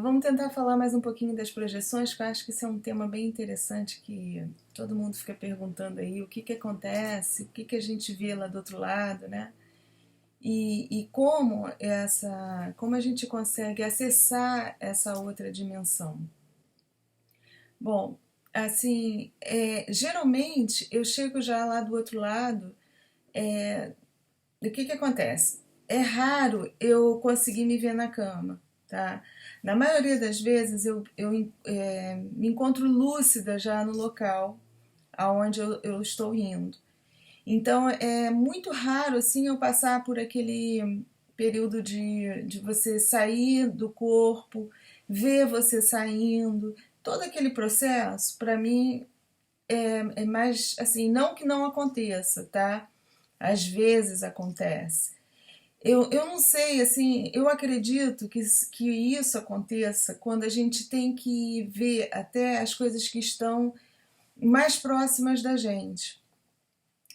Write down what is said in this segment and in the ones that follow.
Vamos tentar falar mais um pouquinho das projeções, que eu acho que esse é um tema bem interessante que todo mundo fica perguntando aí, o que que acontece, o que que a gente vê lá do outro lado, né? E como a gente consegue acessar essa outra dimensão. Bom, assim, geralmente eu chego já lá do outro lado, o que que acontece? É raro eu conseguir me ver na cama, tá? Na maioria das vezes eu me encontro lúcida já no local aonde eu estou indo. Então é muito raro assim eu passar por aquele período de você sair do corpo, ver você saindo, todo aquele processo, para mim é mais assim, não que não aconteça, tá? Às vezes acontece. Eu não sei, assim, eu acredito que isso aconteça quando a gente tem que ver até as coisas que estão mais próximas da gente,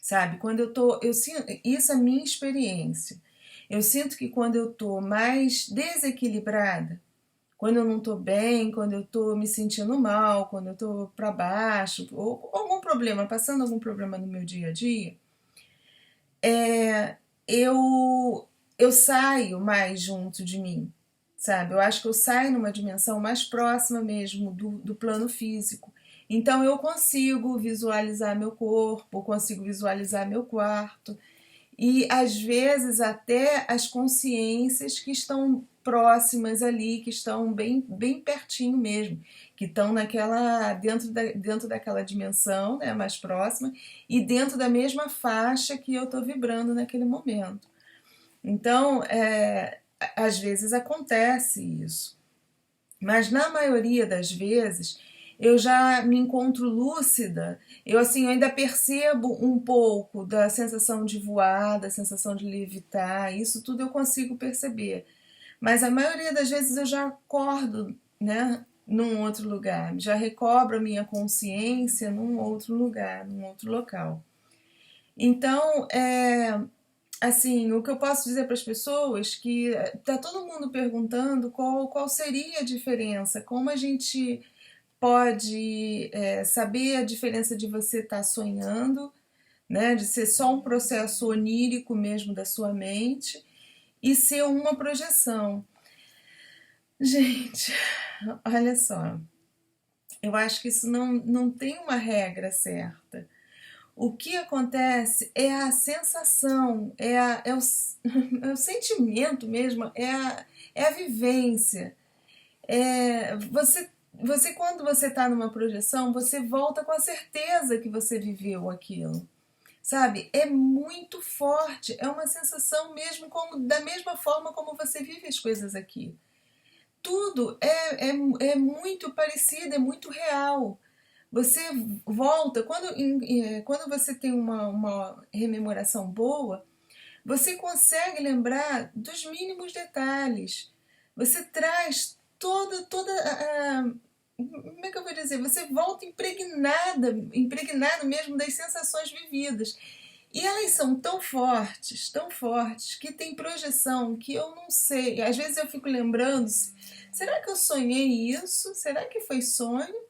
sabe? Quando eu sinto, isso é a minha experiência. Eu sinto que quando eu tô mais desequilibrada, quando eu não tô bem, quando eu tô me sentindo mal, quando eu tô para baixo, ou algum problema, passando algum problema no meu dia a dia, eu eu saio mais junto de mim, sabe? Eu acho que eu saio numa dimensão mais próxima mesmo do plano físico. Então eu consigo visualizar meu corpo, consigo visualizar meu quarto e às vezes até as consciências que estão próximas ali, que estão bem pertinho mesmo, que estão naquela dentro daquela dimensão, né, mais próxima e dentro da mesma faixa que eu estou vibrando naquele momento. Então, às vezes acontece isso, mas na maioria das vezes eu já me encontro lúcida, eu assim eu ainda percebo um pouco da sensação de voar, da sensação de levitar, isso tudo eu consigo perceber. Mas a maioria das vezes eu já acordo, né, num outro lugar, já recobro a minha consciência num outro lugar, num outro local. Então, assim, o que eu posso dizer para as pessoas que tá todo mundo perguntando qual seria a diferença, como a gente pode saber a diferença de você estar tá sonhando, né, de ser só um processo onírico mesmo da sua mente e ser uma projeção. Gente, olha só, eu acho que isso não tem uma regra certa. O que acontece é a sensação, é o sentimento mesmo, é a vivência. Você quando você está numa projeção, você volta com a certeza que você viveu aquilo. Sabe? É muito forte, é uma sensação mesmo como da mesma forma como você vive as coisas aqui. Tudo é muito parecido, é muito real. Você volta, quando você tem uma rememoração boa, você consegue lembrar dos mínimos detalhes. Você traz toda como é que eu vou dizer? Você volta impregnado mesmo das sensações vividas. E elas são tão fortes, que tem projeção que eu não sei. Às vezes eu fico lembrando, será que eu sonhei isso? Será que foi sonho?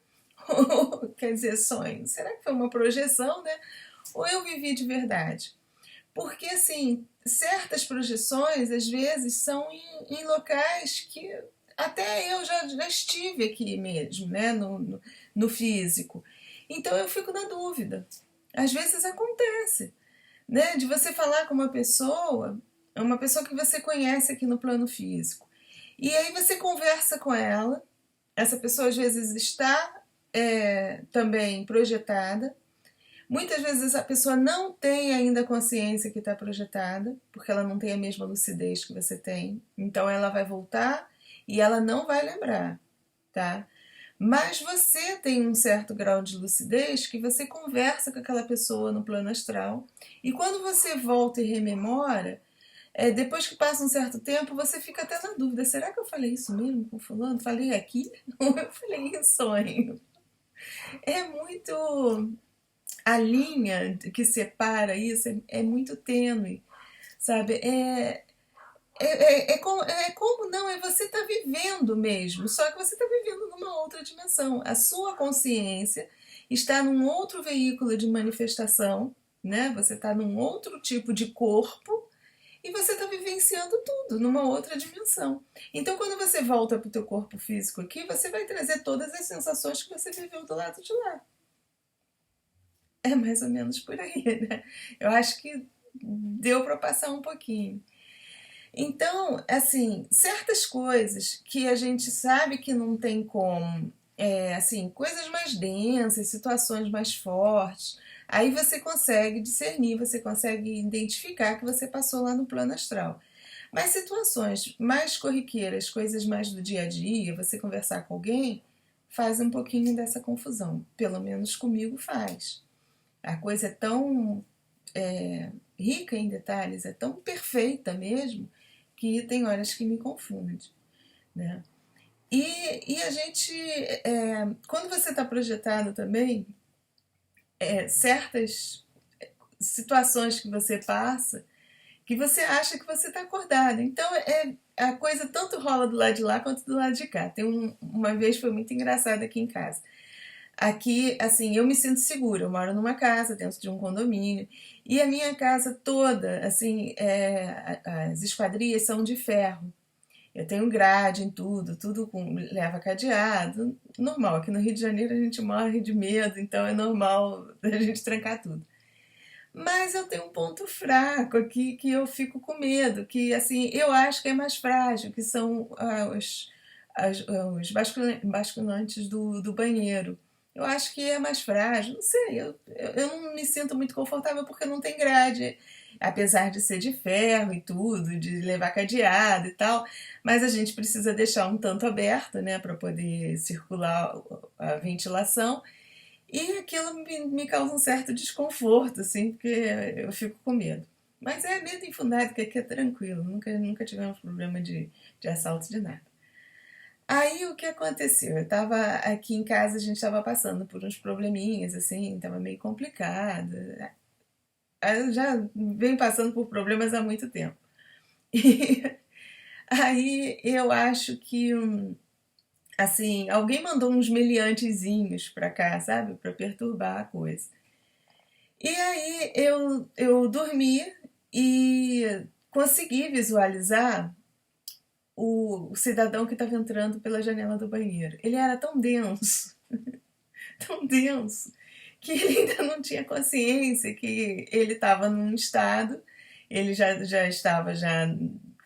Quer dizer, sonho. Será que foi uma projeção, né? Ou eu vivi de verdade? Porque, assim, certas projeções, às vezes, são em locais que até eu já estive aqui mesmo, né? No físico. Então eu fico na dúvida. Às vezes acontece, né? De você falar com uma pessoa que você conhece aqui no plano físico. E aí você conversa com ela, essa pessoa às vezes está também projetada. Muitas vezes a pessoa não tem ainda consciência que está projetada, porque ela não tem a mesma lucidez que você tem. Então ela vai voltar e ela não vai lembrar, tá? Mas você tem um certo grau de lucidez que você conversa com aquela pessoa no plano astral. E quando você volta e rememora, depois que passa um certo tempo, você fica até na dúvida: será que eu falei isso mesmo com fulano? Falei aqui? Ou eu falei em sonho? É muito. A linha que separa isso é muito tênue, sabe? É como não, é você tá vivendo mesmo, só que você está vivendo numa outra dimensão. A sua consciência está num outro veículo de manifestação, né? Você está num outro tipo de corpo e você está vivenciando tudo numa outra dimensão. Então, quando você volta para o teu corpo físico aqui, você vai trazer todas as sensações que você viveu do lado de lá. É mais ou menos por aí, né? Eu acho que deu para passar um pouquinho. Então, assim, certas coisas que a gente sabe que não tem como, assim, coisas mais densas, situações mais fortes, aí você consegue discernir, você consegue identificar que você passou lá no plano astral. Mas situações mais corriqueiras, coisas mais do dia a dia, você conversar com alguém, faz um pouquinho dessa confusão. Pelo menos comigo faz. A coisa é tão rica em detalhes, é tão perfeita mesmo, que tem horas que me confunde, né? E a gente, quando você está projetado também, certas situações que você passa, que você acha que você está acordado. Então, a coisa tanto rola do lado de lá quanto do lado de cá. Uma vez foi muito engraçado aqui em casa. Aqui, assim, eu me sinto segura. Eu moro numa casa, dentro de um condomínio. E a minha casa toda, assim, as esquadrias são de ferro. Eu tenho grade em tudo, leva cadeado. Normal, aqui no Rio de Janeiro a gente morre de medo, então é normal a gente trancar tudo. Mas eu tenho um ponto fraco aqui que eu fico com medo, que assim, eu acho que é mais frágil, que são os basculantes do banheiro. Eu acho que é mais frágil, não sei, eu não me sinto muito confortável porque não tem grade, apesar de ser de ferro e tudo, de levar cadeado e tal, mas a gente precisa deixar um tanto aberto, né, para poder circular a ventilação. E aquilo me causa um certo desconforto, assim, porque eu fico com medo. Mas é medo infundado, que aqui é tranquilo, nunca tivemos problema de assalto de nada. Aí o que aconteceu? Eu tava aqui em casa, a gente tava passando por uns probleminhas, assim, tava meio complicado. Eu já venho passando por problemas há muito tempo. E aí eu acho que, assim, alguém mandou uns meliantezinhos pra cá, sabe? Pra perturbar a coisa. E aí eu dormi e consegui visualizar o cidadão que estava entrando pela janela do banheiro. Ele era tão denso, que ele ainda não tinha consciência que ele estava num estado, ele já estava já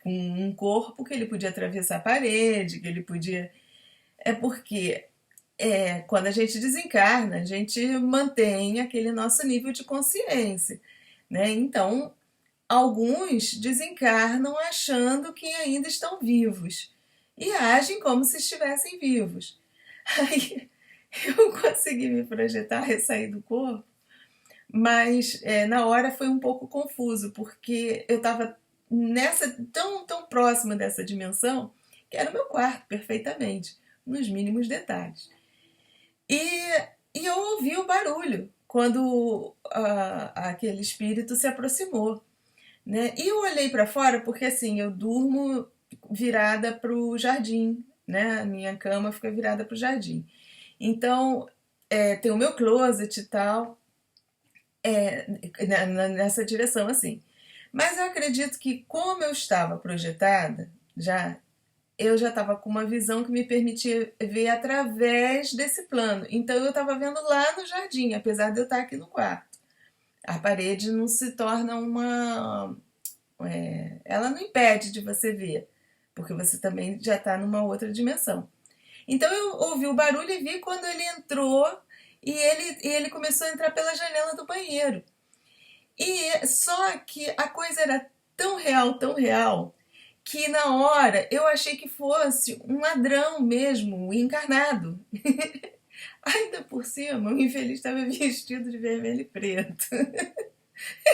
com um corpo que ele podia atravessar a parede, que ele podia... É porque quando a gente desencarna, a gente mantém aquele nosso nível de consciência, né? Então, alguns desencarnam achando que ainda estão vivos e agem como se estivessem vivos. Aí eu consegui me projetar e sair do corpo, mas na hora foi um pouco confuso, porque eu estava tão próxima dessa dimensão que era o meu quarto perfeitamente, nos mínimos detalhes. E, e eu ouvi o barulho quando aquele espírito se aproximou, né? E eu olhei para fora porque assim, eu durmo virada para o jardim, né? A minha cama fica virada para o jardim. Então, tem o meu closet e tal, nessa direção assim. Mas eu acredito que como eu estava projetada, eu já estava com uma visão que me permitia ver através desse plano. Então eu estava vendo lá no jardim, apesar de eu estar aqui no quarto. A parede não se torna uma... ela não impede de você ver, porque você também já está numa outra dimensão. Então eu ouvi o barulho e vi quando ele entrou e ele começou a entrar pela janela do banheiro. E só que a coisa era tão real, que na hora eu achei que fosse um ladrão mesmo, encarnado. Ainda por cima, o infeliz estava vestido de vermelho e preto.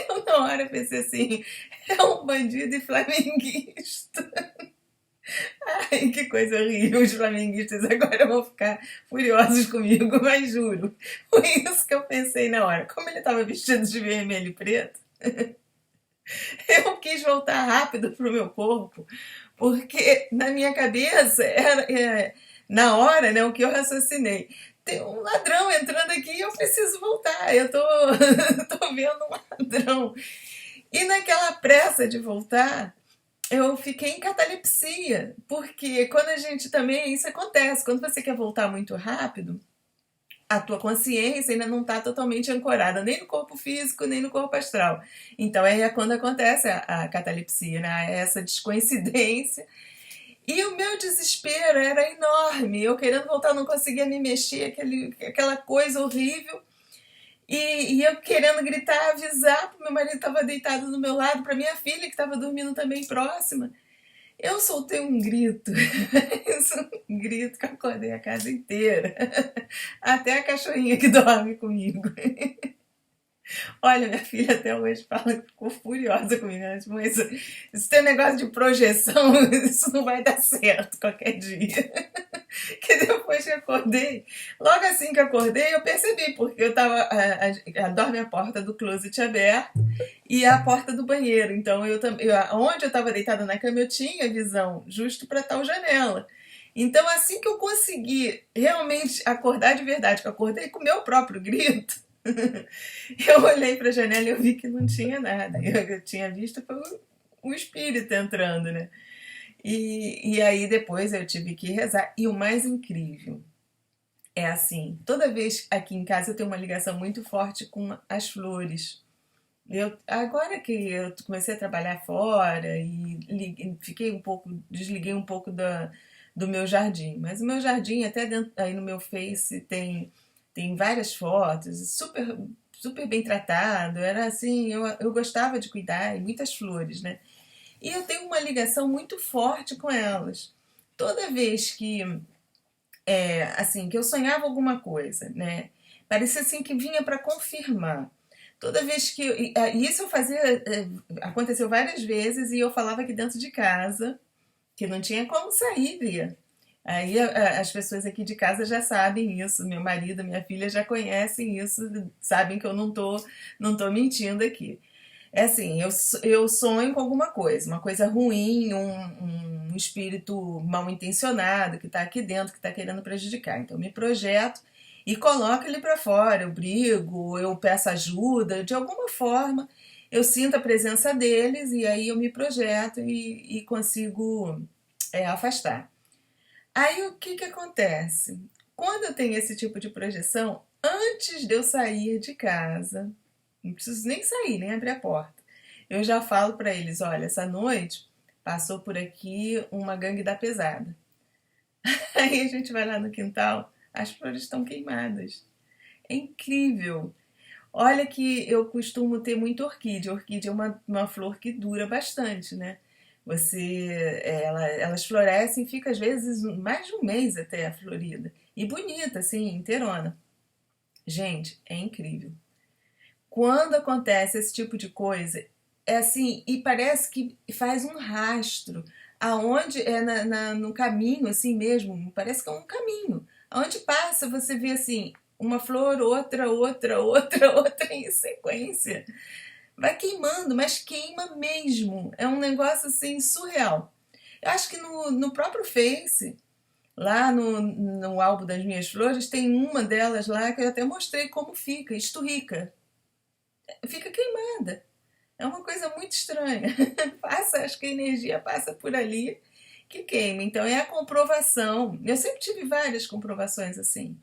Eu na hora pensei assim, é um bandido e flamenguista. Ai, que coisa horrível, os flamenguistas agora vão ficar furiosos comigo, mas juro, foi isso que eu pensei na hora. Como ele estava vestido de vermelho e preto, eu quis voltar rápido pro meu corpo, Porque na minha cabeça, na hora, né, o que eu raciocinei. Tem um ladrão entrando aqui e eu preciso voltar. Eu tô, tô vendo um ladrão. E naquela pressa de voltar, eu fiquei em catalepsia. Porque quando a gente também, isso acontece, quando você quer voltar muito rápido, a tua consciência ainda não está totalmente ancorada nem no corpo físico, nem no corpo astral. Então é quando acontece a catalepsia, né? Essa descoincidência. E o meu desespero era enorme. Eu querendo voltar, não conseguia me mexer, aquela coisa horrível. E eu querendo gritar, avisar para meu marido que estava deitado do meu lado, para minha filha que estava dormindo também próxima. Eu soltei um grito, um grito que eu acordei a casa inteira, até a cachorrinha que dorme comigo. Olha, minha filha até hoje fala que ficou furiosa comigo. Ela disse, mas esse teu negócio de projeção, isso não vai dar certo qualquer dia. Que depois que acordei, logo assim que acordei, eu percebi, porque eu tava. Dorme a porta do closet aberta e a porta do banheiro. Então, onde eu estava deitada na cama, eu tinha visão justo para tal janela. Então, assim que eu consegui realmente acordar de verdade, que eu acordei com o meu próprio grito, eu olhei para a janela e eu vi que não tinha nada. Eu tinha visto o espírito entrando, né? E aí depois eu tive que rezar. E o mais incrível é assim, toda vez aqui em casa eu tenho uma ligação muito forte com as flores. Agora que eu comecei a trabalhar fora e fiquei um pouco, desliguei um pouco do meu jardim. Mas o meu jardim, até dentro, aí no meu Face, tem várias fotos, super, super bem tratado. Era assim, eu gostava de cuidar, e muitas flores, né? E eu tenho uma ligação muito forte com elas. Toda vez assim, que eu sonhava alguma coisa, né? Parecia assim que vinha para confirmar. Toda vez que isso eu fazia, aconteceu várias vezes e eu falava aqui dentro de casa que não tinha como sair, via. Aí as pessoas aqui de casa já sabem isso, meu marido, minha filha já conhecem isso, sabem que eu não tô mentindo aqui. É assim, eu sonho com alguma coisa, uma coisa ruim, um espírito mal intencionado que está aqui dentro, que está querendo prejudicar. Então eu me projeto e coloco ele para fora. Eu brigo, eu peço ajuda, de alguma forma eu sinto a presença deles e aí eu me projeto e consigo afastar. Aí o que acontece? Quando eu tenho esse tipo de projeção, antes de eu sair de casa, não preciso nem sair, nem abrir a porta. Eu já falo para eles, olha, essa noite passou por aqui uma gangue da pesada. Aí a gente vai lá no quintal, as flores estão queimadas. É incrível. Olha que eu costumo ter muito orquídea. Orquídea é uma flor que dura bastante, né? Elas florescem e fica às vezes mais de um mês até florida. E bonita, assim, inteirona. Gente, é incrível. Quando acontece esse tipo de coisa, é assim, e parece que faz um rastro, aonde no caminho, assim mesmo, parece que é um caminho. Aonde passa, você vê assim, uma flor, outra, outra, outra, outra em sequência. Vai queimando, mas queima mesmo. É um negócio assim surreal. Eu acho que no próprio Face, lá no álbum das minhas flores, tem uma delas lá que eu até mostrei como fica, esturrica. Fica queimada. É uma coisa muito estranha. Acho que a energia passa por ali que queima. Então é a comprovação. Eu sempre tive várias comprovações assim,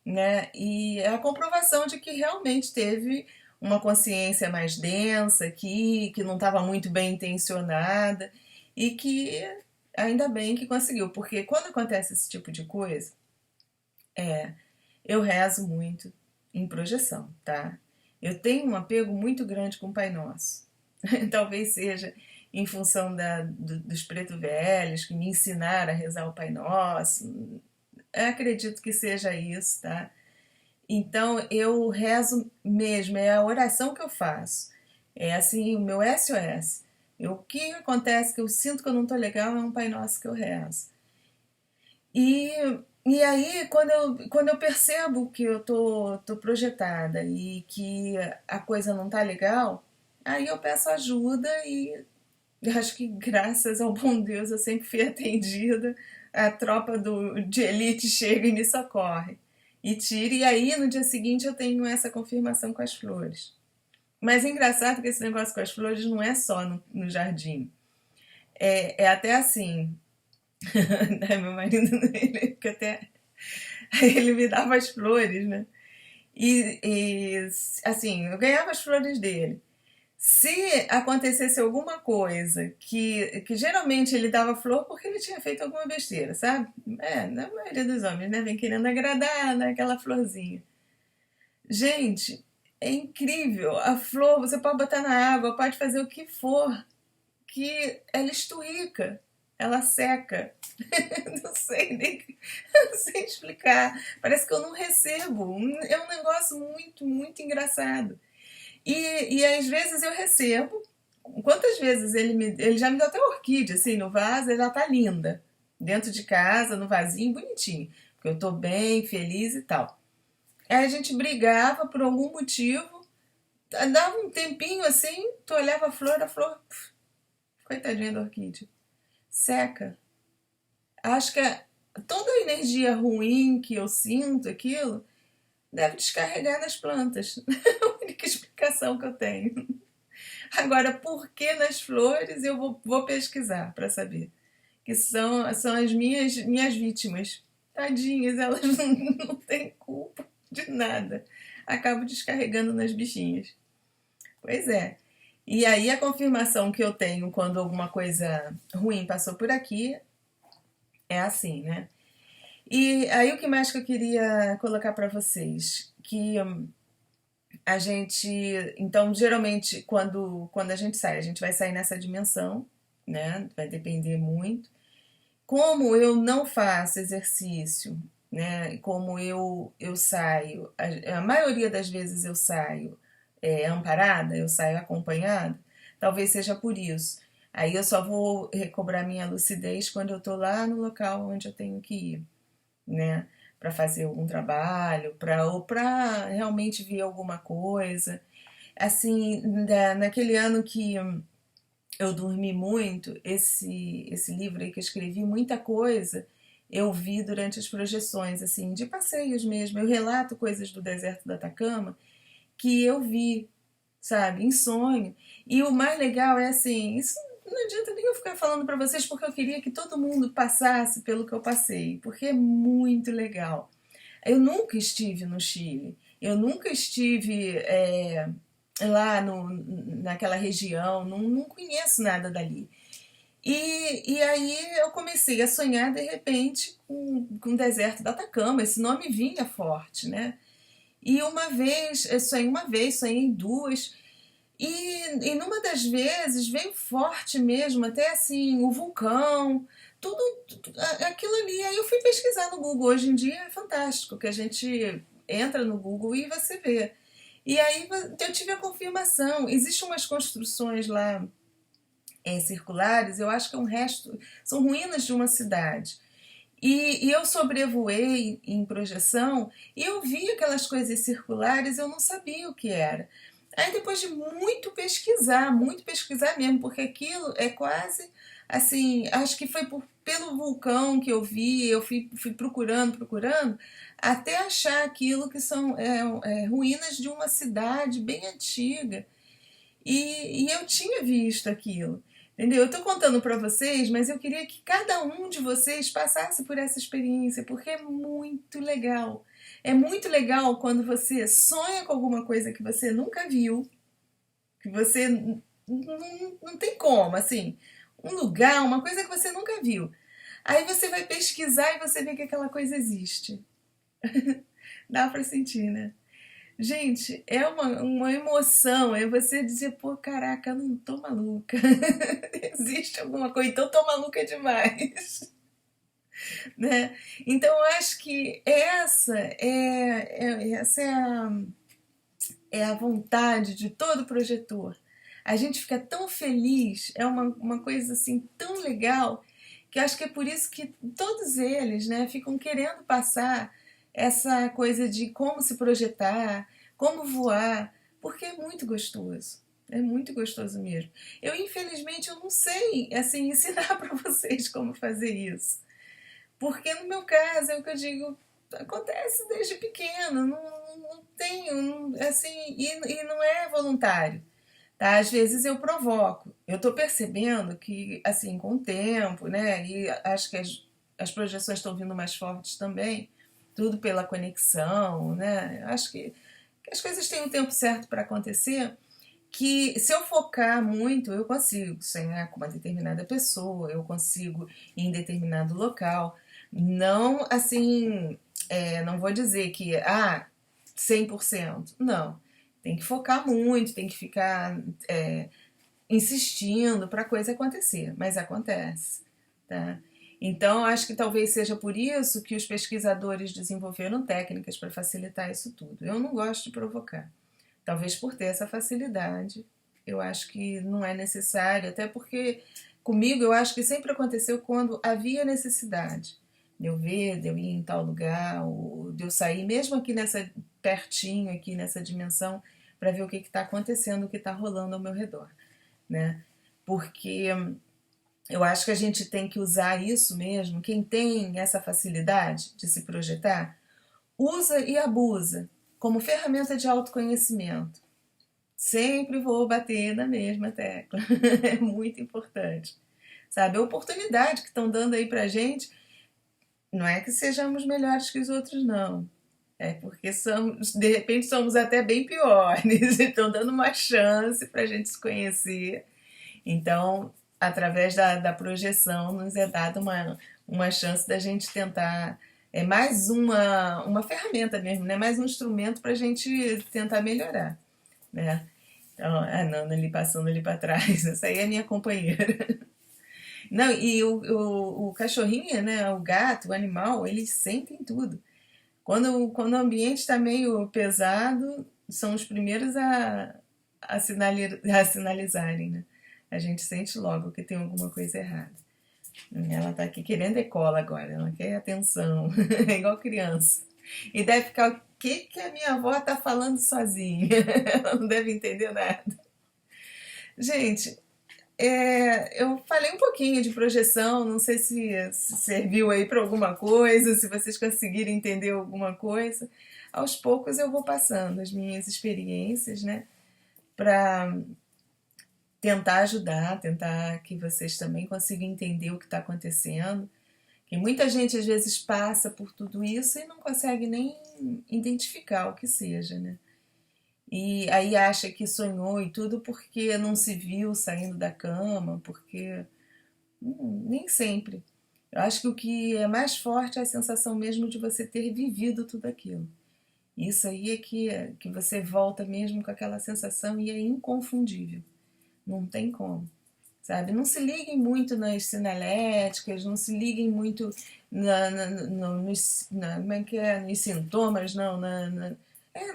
né? E é a comprovação de que realmente teve uma consciência mais densa aqui, que não estava muito bem intencionada e que ainda bem que conseguiu, porque quando acontece esse tipo de coisa, eu rezo muito em projeção, tá? Eu tenho um apego muito grande com o Pai Nosso. Talvez seja em função dos preto velhos que me ensinaram a rezar o Pai Nosso. Eu acredito que seja isso, tá? Então eu rezo mesmo, é a oração que eu faço. É assim, o meu SOS. O que acontece que eu sinto que eu não tô legal é um Pai Nosso que eu rezo. E, e aí, quando eu percebo que eu tô projetada e que a coisa não tá legal, aí eu peço ajuda Eu acho que graças ao bom Deus eu sempre fui atendida, a tropa de elite chega e me socorre. E tira, e aí no dia seguinte eu tenho essa confirmação com as flores. Mas é engraçado que esse negócio com as flores não é só no jardim. É até assim. Meu marido, ele, que até, ele me dava as flores, né? Assim, eu ganhava as flores dele. Se acontecesse alguma coisa que geralmente ele dava flor porque ele tinha feito alguma besteira, sabe? Na maioria dos homens, né? Vem querendo agradar, né? Aquela florzinha. Gente, é incrível. A flor, você pode botar na água, pode fazer o que for, que ela esturrica, ela seca. Não sei nem não sei explicar. Parece que eu não recebo. É um negócio muito, muito engraçado. E às vezes eu recebo. Quantas vezes ele já me deu até orquídea, assim, no vaso, ela tá linda. Dentro de casa, no vasinho, bonitinho. Porque eu tô bem, feliz e tal. Aí a gente brigava por algum motivo. Dava um tempinho assim, tu olhava a flor, coitadinha da orquídea. Seca. Acho que toda a energia ruim que eu sinto, aquilo, deve descarregar nas plantas. É a única explicação que eu tenho. Agora, por que nas flores eu vou pesquisar para saber. Que são as minhas vítimas. Tadinhas, elas não têm culpa de nada. Acabo descarregando nas bichinhas. Pois é. E aí a confirmação que eu tenho quando alguma coisa ruim passou por aqui é assim, né? E aí o que mais que eu queria colocar para vocês? Que a gente, então geralmente quando a gente sai, a gente vai sair nessa dimensão, né? Vai depender muito. Como eu não faço exercício, né? Como eu saio, a maioria das vezes eu saio amparada, eu saio acompanhada, talvez seja por isso. Aí eu só vou recobrar minha lucidez quando eu tô lá no local onde eu tenho que ir, né? Para fazer algum trabalho, ou para realmente ver alguma coisa. Assim, naquele ano que eu dormi muito, esse livro aí que eu escrevi, muita coisa eu vi durante as projeções, assim, de passeios mesmo. Eu relato coisas do deserto do Atacama que eu vi, sabe, em sonho. E o mais legal é assim, isso não adianta nem eu ficar falando para vocês porque eu queria que todo mundo passasse pelo que eu passei, porque é muito legal. Eu nunca estive no Chile, eu nunca estive lá naquela região, não conheço nada dali. E aí eu comecei a sonhar de repente com o deserto do Atacama, esse nome vinha forte, né? E uma vez, eu sonhei uma vez, sonhei duas, e numa das vezes veio forte mesmo, até assim, o vulcão, aquilo ali. Aí eu fui pesquisar no Google. Hoje em dia é fantástico, que a gente entra no Google e você vê. E aí eu tive a confirmação. Existem umas construções lá circulares, eu acho que é um resto, são ruínas de uma cidade. E eu sobrevoei em projeção e eu vi aquelas coisas circulares, eu não sabia o que era. Aí depois de muito pesquisar mesmo, porque aquilo é quase assim, acho que foi pelo vulcão que eu vi, eu fui procurando, até achar aquilo que são ruínas de uma cidade bem antiga. E eu tinha visto aquilo. Entendeu? Eu estou contando para vocês, mas eu queria que cada um de vocês passasse por essa experiência, porque é muito legal. É muito legal quando você sonha com alguma coisa que você nunca viu, que você não tem como, assim, um lugar, uma coisa que você nunca viu. Aí você vai pesquisar e você vê que aquela coisa existe. Dá para sentir, né? Gente, é uma emoção, é você dizer, pô, caraca, eu não tô maluca. Existe alguma coisa, então tô maluca demais. Né? Então eu acho que essa é a vontade de todo projetor. A gente fica tão feliz, é uma coisa assim tão legal, que eu acho que é por isso que todos eles, né, ficam querendo passar essa coisa de como se projetar, como voar, porque é muito gostoso. É muito gostoso mesmo. Infelizmente, eu não sei, assim, ensinar para vocês como fazer isso. Porque no meu caso, é o que eu digo, acontece desde pequeno, não tenho, assim, e não é voluntário. Tá? Às vezes eu provoco. Eu estou percebendo que, assim, com o tempo, né? E acho que as projeções estão vindo mais fortes também, tudo pela conexão, né? Acho que as coisas têm um tempo certo para acontecer, que se eu focar muito, eu consigo sonhar com uma determinada pessoa, eu consigo ir em determinado local. Não, assim, não vou dizer que, 100%. Não. Tem que focar muito, tem que ficar insistindo para a coisa acontecer, mas acontece, tá? Então, acho que talvez seja por isso que os pesquisadores desenvolveram técnicas para facilitar isso tudo. Eu não gosto de provocar. Talvez por ter essa facilidade, eu acho que não é necessário, até porque comigo eu acho que sempre aconteceu quando havia necessidade de eu ver, de eu ir em tal lugar, ou de eu sair, mesmo aqui nessa pertinho, aqui nessa dimensão, para ver o que está acontecendo, o que está rolando ao meu redor, né? Porque eu acho que a gente tem que usar isso mesmo. Quem tem essa facilidade de se projetar, usa e abusa como ferramenta de autoconhecimento. Sempre vou bater na mesma tecla. É muito importante. Sabe, a oportunidade que estão dando aí pra gente, não é que sejamos melhores que os outros, não. É porque somos, de repente somos até bem piores. Estão dando uma chance pra gente se conhecer. Então, através da projeção, nos é dada uma chance da gente tentar. É mais uma ferramenta mesmo, né? Mais um instrumento para a gente tentar melhorar, né? Então, a Nana ali passando ali para trás, essa aí é a minha companheira. Não, e o cachorrinho, né? O gato, o animal, eles sentem tudo. Quando o ambiente está meio pesado, são os primeiros a sinalizarem, né? A gente sente logo que tem alguma coisa errada. Ela tá aqui querendo cola agora, ela quer atenção, é igual criança. E deve ficar, o que a minha avó tá falando sozinha? Ela não deve entender nada. Gente, eu falei um pouquinho de projeção, não sei se serviu aí para alguma coisa, se vocês conseguiram entender alguma coisa. Aos poucos eu vou passando as minhas experiências, né, para tentar ajudar, tentar que vocês também consigam entender o que está acontecendo. Que muita gente às vezes passa por tudo isso e não consegue nem identificar o que seja, né? E aí acha que sonhou e tudo porque não se viu saindo da cama, porque nem sempre. Eu acho que o que é mais forte é a sensação mesmo de você ter vivido tudo aquilo. Isso aí é que você volta mesmo com aquela sensação e é inconfundível. Não tem como, sabe? Não se liguem muito nas sinaléticas, não se liguem muito como é que é? Nos sintomas, não,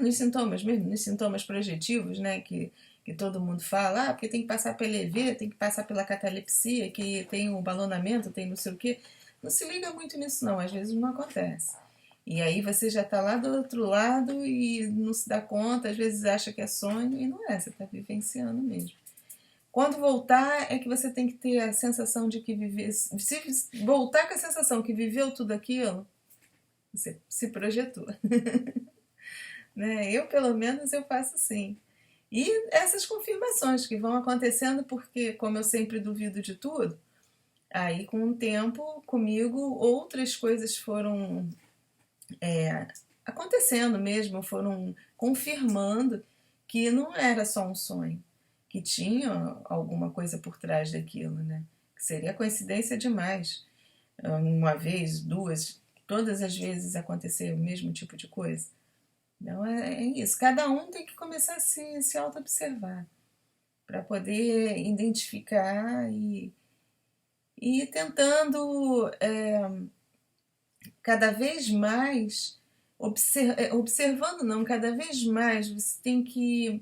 nos sintomas mesmo, nos sintomas projetivos, né? Que todo mundo fala, porque tem que passar pela EV, tem que passar pela catalepsia, que tem o balonamento, tem não sei o quê. Não se liga muito nisso, não, às vezes não acontece. E aí você já está lá do outro lado e não se dá conta, às vezes acha que é sonho e não é, você está vivenciando mesmo. Quando voltar é que você tem que ter a sensação de que viveu. Se voltar com a sensação que viveu tudo aquilo, você se projetou. Né? Eu, pelo menos, eu faço assim. E essas confirmações que vão acontecendo, porque, como eu sempre duvido de tudo, aí com o tempo, comigo, outras coisas foram acontecendo mesmo, foram confirmando que não era só um sonho, que tinha alguma coisa por trás daquilo, né? Que seria coincidência demais. Uma vez, duas, todas as vezes acontecer o mesmo tipo de coisa. Então é isso. Cada um tem que começar a se auto-observar para poder identificar e ir tentando cada vez mais observando não, cada vez mais você tem que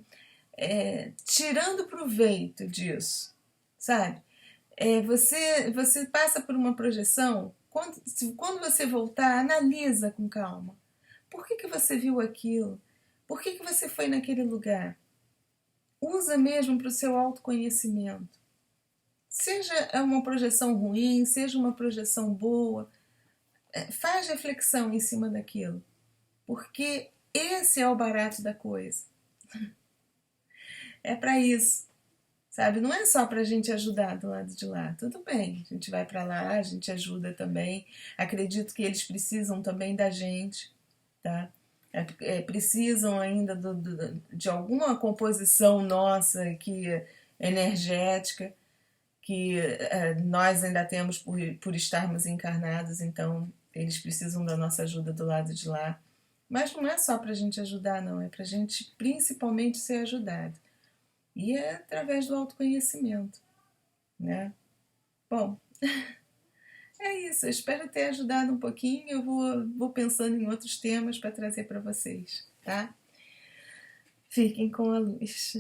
tirando proveito disso, sabe? Você passa por uma projeção, quando você voltar, analisa com calma. Por que você viu aquilo? Por que você foi naquele lugar? usa mesmo para o seu autoconhecimento. Seja uma projeção ruim, seja uma projeção boa, faz reflexão em cima daquilo, porque esse é o barato da coisa. É para isso, sabe? Não é só para a gente ajudar do lado de lá. Tudo bem, a gente vai para lá, a gente ajuda também. Acredito que eles precisam também da gente, tá? Precisam ainda de alguma composição nossa que energética, que nós ainda temos por estarmos encarnados, então eles precisam da nossa ajuda do lado de lá. Mas não é só para a gente ajudar, não, é para a gente principalmente ser ajudado. E é através do autoconhecimento, né? Bom, é isso. Eu espero ter ajudado um pouquinho. Eu vou pensando em outros temas para trazer para vocês, tá? Fiquem com a luz.